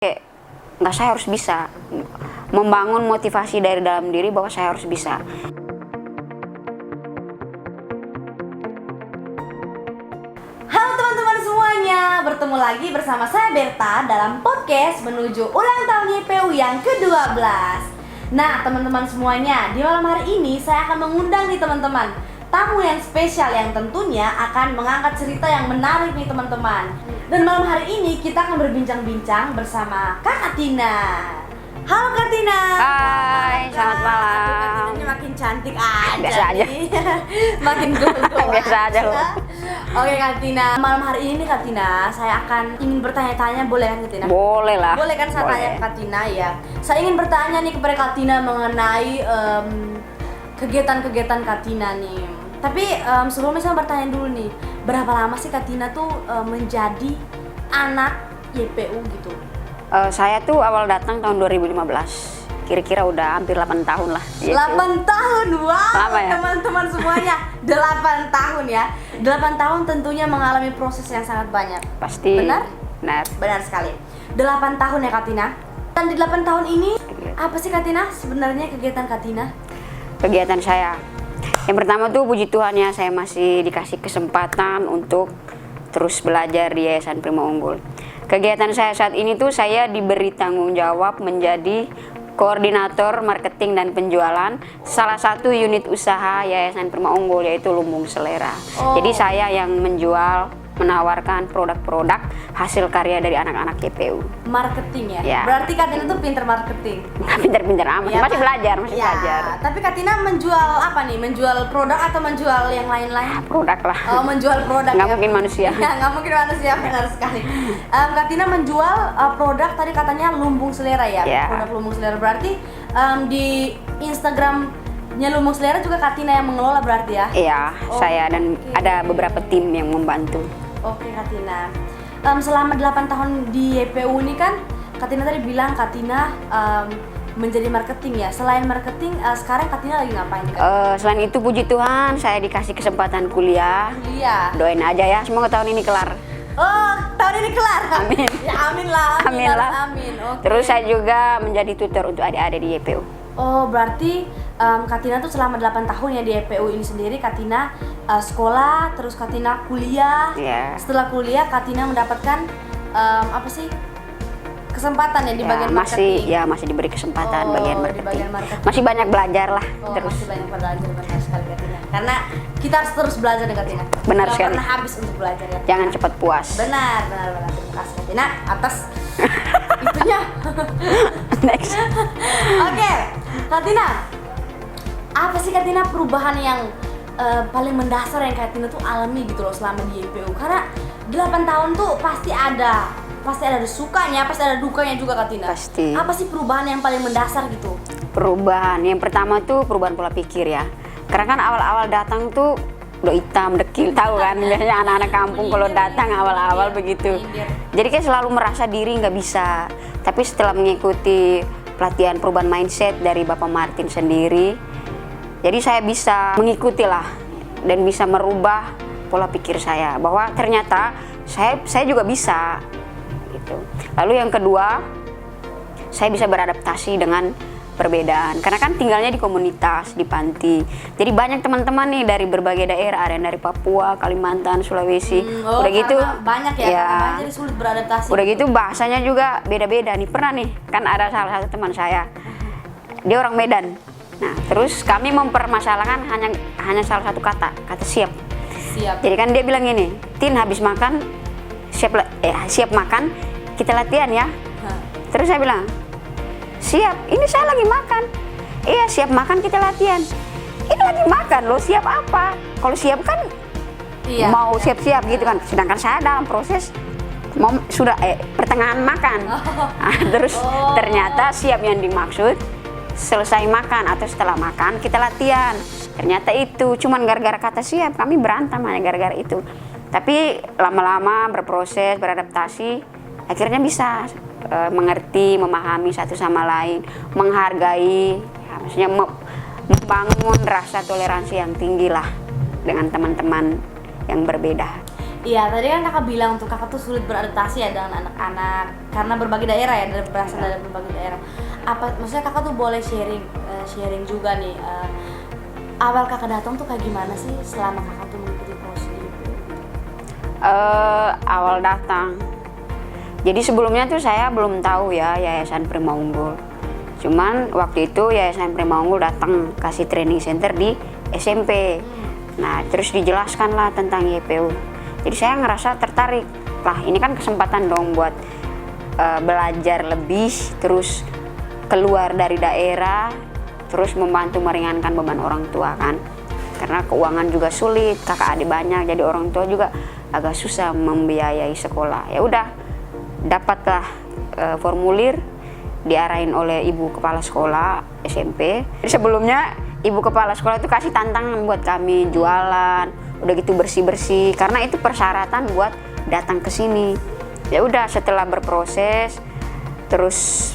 Kayak nggak, saya harus bisa membangun motivasi dari dalam diri bahwa saya harus bisa. Halo teman-teman semuanya, bertemu lagi bersama saya Berta dalam podcast menuju ulang tahun YPU yang ke-12. Nah teman-teman semuanya, di malam hari ini saya akan mengundang nih teman-teman tamu yang spesial yang tentunya akan mengangkat cerita yang menarik nih teman-teman. Dan malam hari ini kita akan berbincang-bincang bersama Kak Katina. Halo Kak Tina. Hai, selamat malam. Aduh, Kak Tina ini makin cantik aja. Biasa aja. Nih. Makin glow Biasa aja loh. Oke Kak Tina, malam hari ini Kak Tina, saya akan ingin bertanya-tanya, boleh kan Kak Tina? Boleh lah. Boleh kan saya tanya ke Kak Tina ya. Saya ingin bertanya nih kepada Kak Tina mengenai kegiatan-kegiatan Kak Tina nih. Tapi sebelumnya saya bertanya dulu nih, berapa lama sih Kak Tina tuh menjadi anak YPU gitu? Saya tuh awal datang tahun 2015. Kira-kira udah hampir 8 tahun lah. 8 tahun, wow Lama ya? teman-teman semuanya. 8 tahun ya. 8 tahun tentunya mengalami proses yang sangat banyak. Pasti. Benar? Benar. Benar sekali. 8 tahun ya Kak Tina. Dan di 8 tahun ini apa sih Kak Tina sebenarnya kegiatan Kak Tina? Kegiatan saya. Yang pertama tuh puji Tuhan ya, saya masih dikasih kesempatan untuk terus belajar di Yayasan Prima Unggul. Kegiatan saya saat ini tuh saya diberi tanggung jawab menjadi koordinator marketing dan penjualan salah satu unit usaha Yayasan Prima Unggul, yaitu Lumbung Selera. Jadi saya yang menjual, menawarkan produk-produk hasil karya dari anak-anak YPU. Marketing ya? Ya. Berarti Kak Tina tuh pinter marketing. Nggak pinter-pinter amat, Ya, masih Kak? belajar, masih Ya, belajar. tapi Kak Tina menjual apa nih? Menjual produk atau menjual yang lain-lain? Produk lah. Oh, menjual produk. Nggak ya? mungkin manusia. Ya, nggak mungkin manusia, benar sekali. Kak Tina menjual produk tadi katanya Lumbung Selera ya? Ya. Produk Lumbung Selera berarti di Instagramnya Lumbung Selera juga Kak Tina yang mengelola berarti ya? Iya, Oh, saya dan oke. ada beberapa tim yang membantu. Oke Kak Tina. Selama 8 tahun di YPU ini kan Kak Tina tadi bilang Kak Tina menjadi marketing ya. Selain marketing, sekarang Kak Tina lagi ngapain nih, Kak? Selain itu puji Tuhan saya dikasih kesempatan kuliah. Kuliah. Doain aja ya, semoga tahun ini kelar. Oh, tahun ini kelar. Amin. Ya amin lah. Amin harus lah. Amin. Oke. Terus saya juga menjadi tutor untuk adik-adik di YPU. Oh, berarti Kak Tina tuh selama 8 tahun ya di YPU ini sendiri Kak Tina sekolah, terus Kak Tina kuliah. Iya. Setelah kuliah Kak Tina mendapatkan apa sih? Kesempatan ya di bagian marketing. Masih diberi kesempatan Oh, bagian di marketing. bagian marketing. Masih banyak belajar lah Oh, terus. masih banyak belajar, benar sekali Kak Tina. Karena kita harus terus belajar nih Kak Tina. Benar Nggak sekali. pernah habis untuk belajar ya. Jangan cepat puas. Benar. Terima kasih Kak Tina atas itunya. Next. Oke, Kak Tina. Apa sih Kak Tina perubahan yang paling mendasar yang Kak Tina tuh alami gitu loh selama di YPU? Karena 8 tahun tuh pasti ada sukanya, pasti ada dukanya juga Kak Tina. Pasti. Apa sih perubahan yang paling mendasar gitu? Perubahan yang pertama tuh perubahan pola pikir ya. Karena kan awal-awal datang tuh udah hitam, dekil, tahu kan biasanya anak-anak kampung kalau datang awal-awal begitu. Jadi kan selalu merasa diri nggak bisa. Tapi setelah mengikuti pelatihan perubahan mindset dari Bapak Martin sendiri, jadi saya bisa mengikuti lah dan bisa merubah pola pikir saya bahwa ternyata saya juga bisa gitu. Lalu yang kedua, saya bisa beradaptasi dengan perbedaan karena kan tinggalnya di komunitas, di panti. Jadi banyak teman-teman nih dari berbagai daerah, ada yang dari Papua, Kalimantan, Sulawesi. Udah gitu banyak ya, karena jadi sulit beradaptasi. Udah gitu bahasanya juga beda-beda nih. Pernah nih, kan ada salah satu teman saya, dia orang Medan. Nah, terus kami mempermasalahkan hanya salah satu kata siap. Siap. Jadi kan dia bilang gini, Tin habis makan siap makan, kita latihan ya. Terus saya bilang, siap, ini saya lagi makan. Iya, siap makan kita latihan. Ini lagi makan loh, siap apa? Kalau siap kan mau siap-siap gitu kan. Sedangkan saya dalam proses sudah pertengahan makan. Nah, terus ternyata siap yang dimaksud selesai makan atau setelah makan kita latihan. Ternyata itu cuman gara-gara kata siap kami berantem hanya gara-gara itu. Tapi lama-lama berproses, beradaptasi, akhirnya bisa mengerti, memahami satu sama lain, menghargai, ya, maksudnya membangun rasa toleransi yang tinggi lah dengan teman-teman yang berbeda. Iya, tadi kan kakak bilang tuh kakak tuh sulit beradaptasi ya dengan anak-anak karena berbagai daerah ya, berasal dari berbagai daerah. Apa maksudnya kakak tuh boleh sharing juga nih, awal kakak datang tuh kayak gimana sih selama kakak tuh mengikuti proses itu? Awal datang. Jadi sebelumnya tuh saya belum tahu ya Yayasan Prima Unggul. Cuman waktu itu Yayasan Prima Unggul datang kasih training center di SMP. Nah, terus dijelaskan lah tentang YPU. Jadi saya ngerasa tertarik. Lah, ini kan kesempatan dong buat belajar lebih, terus keluar dari daerah, terus membantu meringankan beban orang tua kan. Karena keuangan juga sulit, kakak adik banyak, jadi orang tua juga agak susah membiayai sekolah. Ya udah, dapatlah formulir, diarahin oleh ibu kepala sekolah SMP. Jadi sebelumnya ibu kepala sekolah itu kasih tantangan buat kami jualan, udah gitu bersih-bersih, karena itu persyaratan buat datang ke sini. Ya udah, setelah berproses, terus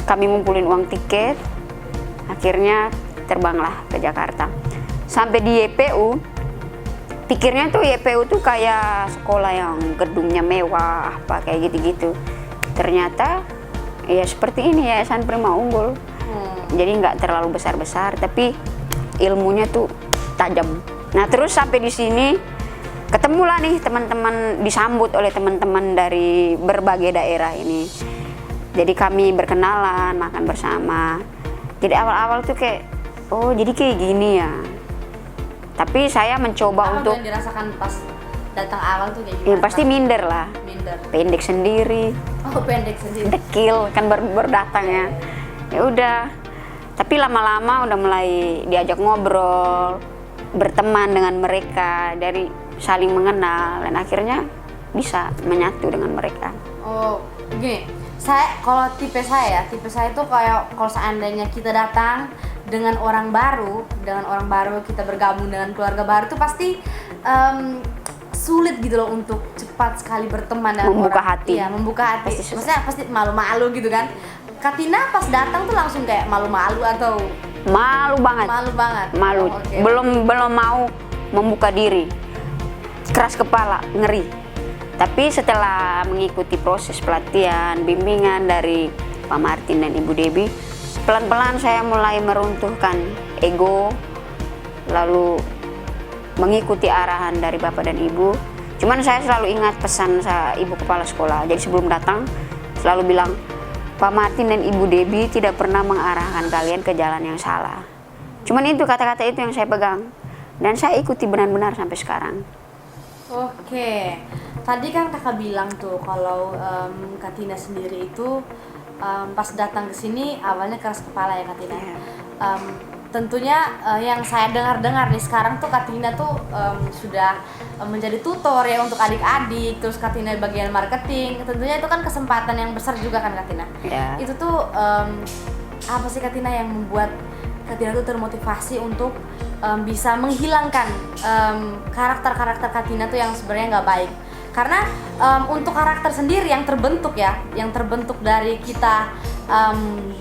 kami ngumpulin uang tiket, akhirnya terbanglah ke Jakarta. Sampai di YPU, pikirnya tuh YPU tuh kayak sekolah yang gedungnya mewah, apa kayak gitu-gitu. Ternyata ya seperti ini Yayasan Prima Unggul. Jadi nggak terlalu besar-besar, tapi ilmunya tuh tajam. Nah, terus sampai di sini ketemulah nih teman-teman, disambut oleh teman-teman dari berbagai daerah ini. Jadi kami berkenalan, makan bersama. Jadi awal-awal tuh kayak, oh jadi kayak gini ya. Tapi saya mencoba Apa untuk yang dirasakan pas datang awal tuh kayak ya gimana? pasti minder lah. Minder. Pendek sendiri, Oh, pendek sendiri. dekil kan berdatangnya. Ya udah. Tapi lama-lama udah mulai diajak ngobrol, berteman dengan mereka, dari saling mengenal, dan akhirnya bisa menyatu dengan mereka. Oh, gini. Kalau tipe saya itu kayak kalau seandainya kita datang dengan orang baru kita bergabung dengan keluarga baru tuh pasti sulit gitu loh untuk cepat sekali berteman dengan Membuka orang. hati. Iya, membuka hati. Pasti susah. Maksudnya pasti malu-malu gitu kan. Katina pas datang tuh langsung kayak malu-malu atau Malu banget. Malu. Oh, oke. Belum mau membuka diri. Keras kepala, ngeri. Tapi setelah mengikuti proses pelatihan, bimbingan dari Pak Martin dan Ibu Debbie, pelan-pelan saya mulai meruntuhkan ego, lalu mengikuti arahan dari Bapak dan Ibu. Cuman saya selalu ingat pesan Ibu Kepala Sekolah. Jadi sebelum datang selalu bilang, Pak Martin dan Ibu Debbie tidak pernah mengarahkan kalian ke jalan yang salah. Cuman itu kata-kata itu yang saya pegang. Dan saya ikuti benar-benar sampai sekarang. Oke, tadi kan kakak bilang tuh kalau Katina sendiri itu pas datang ke sini awalnya keras kepala ya Katina. Tentunya yang saya dengar-dengar nih sekarang tuh Katina tuh sudah menjadi tutor ya untuk adik-adik, terus Katina bagian marketing. Tentunya itu kan kesempatan yang besar juga kan Katina. Ya. Itu tuh apa sih Katina yang membuat Katina tuh termotivasi untuk bisa menghilangkan karakter-karakter Katina tuh yang sebenarnya nggak baik. Karena untuk karakter sendiri yang terbentuk dari kita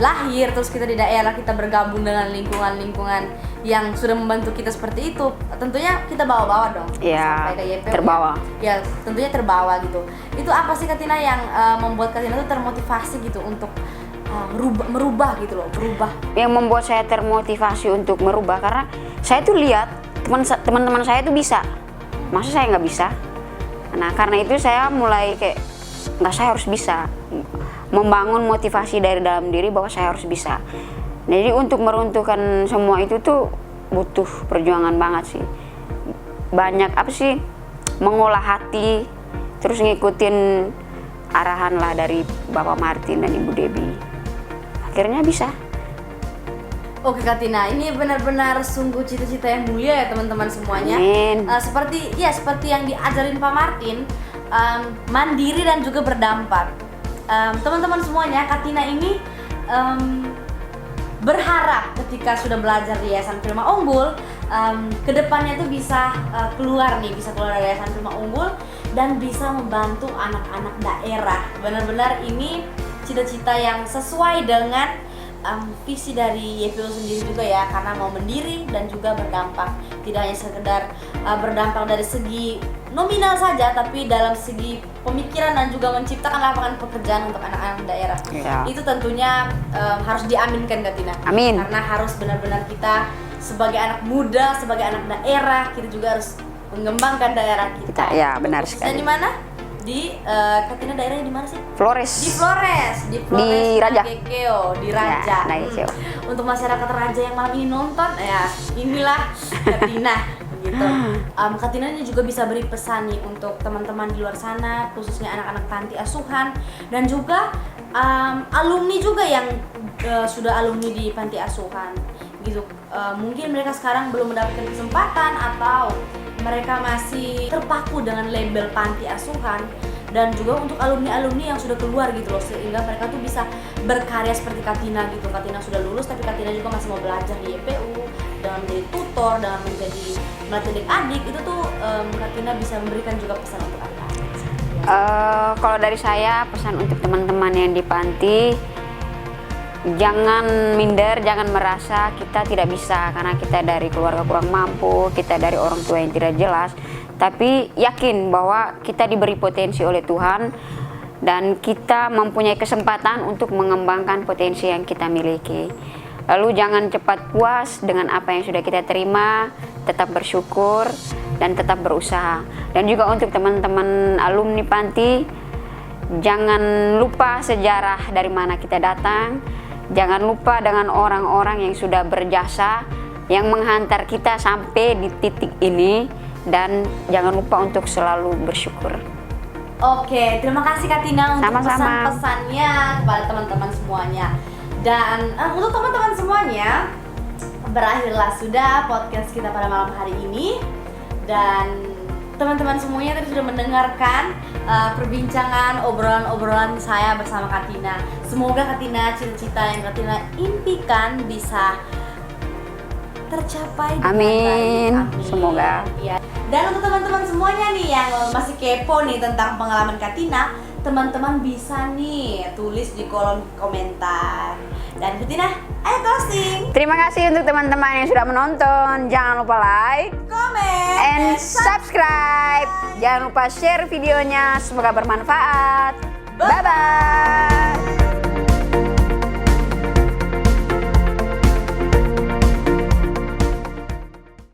lahir, terus kita di daerah, kita bergabung dengan lingkungan-lingkungan yang sudah membantu kita seperti itu, tentunya kita bawa-bawa dong. Ya, sampai ke YPU. terbawa. Ya, tentunya terbawa gitu. Itu apa sih Katina yang membuat Katina tuh termotivasi gitu untuk merubah gitu loh, berubah. Yang membuat saya termotivasi untuk merubah karena saya tuh lihat teman-teman saya tuh bisa, masa saya nggak bisa. Nah karena itu saya mulai kayak saya harus bisa, membangun motivasi dari dalam diri bahwa saya harus bisa. Jadi untuk meruntuhkan semua itu tuh butuh perjuangan banget sih, banyak mengolah hati, terus ngikutin arahan lah dari Bapak Martin dan Ibu Debbie. Akhirnya bisa. Oke Katina, ini benar-benar sungguh cita-cita yang mulia ya teman-teman semuanya. Amin. Seperti yang diajarin Pak Martin, mandiri dan juga berdampak. Teman-teman semuanya, Katina ini berharap ketika sudah belajar di Yayasan Prima Unggul, kedepannya tuh bisa keluar dari Yayasan Prima Unggul dan bisa membantu anak-anak daerah. Benar-benar ini cita-cita yang sesuai dengan visi dari YPU sendiri juga ya, karena mau mendiri dan juga berdampak. Tidak hanya sekedar berdampak dari segi nominal saja, tapi dalam segi pemikiran dan juga menciptakan lapangan pekerjaan untuk anak-anak daerah. Iya. Itu tentunya harus diaminkan Kak Tina. Amin. Karena harus benar-benar kita sebagai anak muda, sebagai anak daerah, kita juga harus mengembangkan daerah kita. Ya, benar Khususnya sekali. di mana? Di Kak Tina daerahnya di mana sih? Flores. Di Flores, Di Raja. Nagekeo, di Raja. Ya, Nagekeo. Untuk masyarakat Raja yang malam ini nonton, ya inilah Katina gitu. Katina ini juga bisa beri pesan nih untuk teman-teman di luar sana, khususnya anak-anak panti asuhan dan juga alumni juga yang sudah alumni di panti asuhan gitu. Mungkin mereka sekarang belum mendapatkan kesempatan atau mereka masih terpaku dengan label panti asuhan, dan juga untuk alumni-alumni yang sudah keluar gitu loh, sehingga mereka tuh bisa berkarya seperti Katina gitu. Katina sudah lulus tapi Katina juga masih mau belajar di YPU dalam menjadi tutor, dalam menjadi melatih adik-adik. Itu tuh Katina bisa memberikan juga pesan untuk adik-adik. Kalau dari saya, pesan untuk teman-teman yang di panti, jangan minder, jangan merasa kita tidak bisa karena kita dari keluarga kurang mampu, kita dari orang tua yang tidak jelas. Tapi yakin bahwa kita diberi potensi oleh Tuhan dan kita mempunyai kesempatan untuk mengembangkan potensi yang kita miliki. Lalu jangan cepat puas dengan apa yang sudah kita terima, tetap bersyukur dan tetap berusaha. Dan juga untuk teman-teman alumni panti, jangan lupa sejarah dari mana kita datang. Jangan lupa dengan orang-orang yang sudah berjasa, yang menghantar kita sampai di titik ini, dan jangan lupa untuk selalu bersyukur. Oke, terima kasih Kak Tina untuk Sama-sama. pesan-pesannya kepada teman-teman semuanya. Dan untuk teman-teman semuanya, berakhirlah sudah podcast kita pada malam hari ini. Dan teman-teman semuanya tadi sudah mendengarkan perbincangan, obrolan-obrolan saya bersama Kak Tina. Semoga Kak Tina, cita-cita yang Kak Tina impikan bisa tercapai dengan Amin. baik. Amin. Semoga. Ya. Dan untuk teman-teman semuanya nih yang masih kepo nih tentang pengalaman Kak Tina, teman-teman bisa nih tulis di kolom komentar. Dan Kak Tina, ayo closing. Terima kasih untuk teman-teman yang sudah menonton. Jangan lupa like Comment and subscribe. Jangan lupa share videonya. Semoga bermanfaat. Bye-bye.